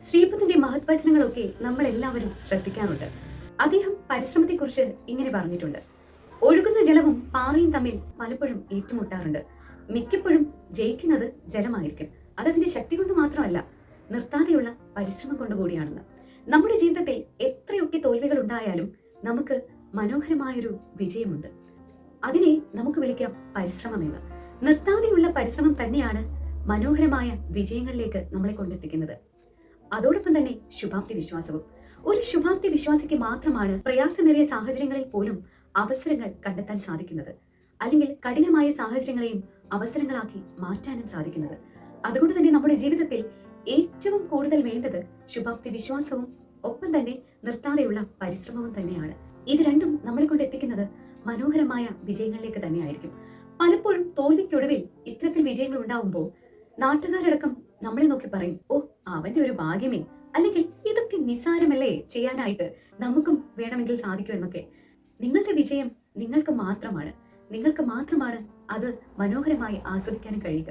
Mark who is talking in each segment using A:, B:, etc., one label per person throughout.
A: ശ്രീബുദ്ധന്റെ മഹത്വചനങ്ങളൊക്കെ നമ്മൾ എല്ലാവരും ശ്രദ്ധിക്കാറുണ്ട്. അദ്ദേഹം പരിശ്രമത്തെക്കുറിച്ച് ഇങ്ങനെ പറഞ്ഞിട്ടുണ്ട്: ഒഴുകുന്ന ജലവും പാറയും തമ്മിൽ പലപ്പോഴും ഏറ്റുമുട്ടാറുണ്ട്. മിക്കപ്പോഴും ജയിക്കുന്നത് ജലമായിരിക്കും. അതതിന്റെ ശക്തി കൊണ്ട് മാത്രമല്ല, നിർത്താതെയുള്ള പരിശ്രമം കൊണ്ടുകൂടിയാണെന്ന്. നമ്മുടെ ജീവിതത്തിൽ എത്രയൊക്കെ തോൽവികൾ ഉണ്ടായാലും നമുക്ക് മനോഹരമായൊരു വിജയമുണ്ട്. അതിനെ നമുക്ക് വിളിക്കാം പരിശ്രമമെന്ന്. നിർത്താതെയുള്ള പരിശ്രമം തന്നെയാണ് മനോഹരമായ വിജയങ്ങളിലേക്ക് നമ്മളെ കൊണ്ടെത്തിക്കുന്നത്. അതോടൊപ്പം തന്നെ ശുഭാപ്തി വിശ്വാസവും. ഒരു ശുഭാപ്തി വിശ്വാസിക്ക് മാത്രമാണ് പ്രയാസമേറിയ സാഹചര്യങ്ങളിൽ പോലും അവസരങ്ങൾ കണ്ടെത്താൻ സാധിക്കുന്നത്, അല്ലെങ്കിൽ കഠിനമായ സാഹചര്യങ്ങളെയും അവസരങ്ങളാക്കി മാറ്റാനും സാധിക്കുന്നത്. അതുകൊണ്ട് തന്നെ നമ്മുടെ ജീവിതത്തിൽ ഏറ്റവും കൂടുതൽ വേണ്ടത് ശുഭാപ്തി വിശ്വാസവും ഒപ്പം തന്നെ നിർത്താതെയുള്ള പരിശ്രമവും തന്നെയാണ്. ഇത് രണ്ടും നമ്മളെ കൊണ്ട് എത്തിക്കുന്നത് മനോഹരമായ വിജയങ്ങളിലേക്ക് തന്നെയായിരിക്കും. പലപ്പോഴും തോൽവിക്കൊടുവിൽ ഇത്തരത്തിൽ വിജയങ്ങൾ ഉണ്ടാവുമ്പോൾ നാട്ടുകാരടക്കം നമ്മളെ നോക്കി പറയും, ഓ അവന്റെ ഒരു ഭാഗ്യമേ, അല്ലെങ്കിൽ ഇതൊക്കെ നിസ്സാരമല്ലേ ചെയ്യാനായിട്ട്, നമുക്കും വേണമെങ്കിൽ സാധിക്കും എന്നൊക്കെ. നിങ്ങളുടെ വിജയം നിങ്ങൾക്ക് മാത്രമാണ് അത് മനോഹരമായി ആസ്വദിക്കാനും കഴിയുക.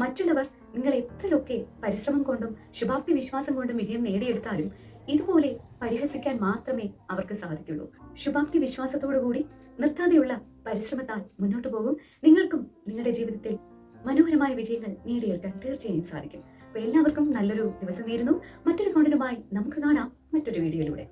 A: മറ്റുള്ളവർ നിങ്ങൾ എത്രയൊക്കെ പരിശ്രമം കൊണ്ടും ശുഭാപ്തി വിശ്വാസം കൊണ്ടും വിജയം നേടിയെടുത്താലും ഇതുപോലെ പരിഹസിക്കാൻ മാത്രമേ അവർക്ക് സാധിക്കുള്ളൂ. ശുഭാപ്തി വിശ്വാസത്തോടു കൂടി നിർത്താതെയുള്ള പരിശ്രമത്താൽ മുന്നോട്ട് പോകും. നിങ്ങൾക്കും നിങ്ങളുടെ ജീവിതത്തിൽ മനോഹരമായ വിജയങ്ങൾ നേടിയെടുക്കാൻ തീർച്ചയായും സാധിക്കും. അപ്പൊ എല്ലാവർക്കും നല്ലൊരു ദിവസം നേരുന്നു. മറ്റൊരു കോണ്ടന്റുമായി നമുക്ക് കാണാം മറ്റൊരു വീഡിയോയിലൂടെ.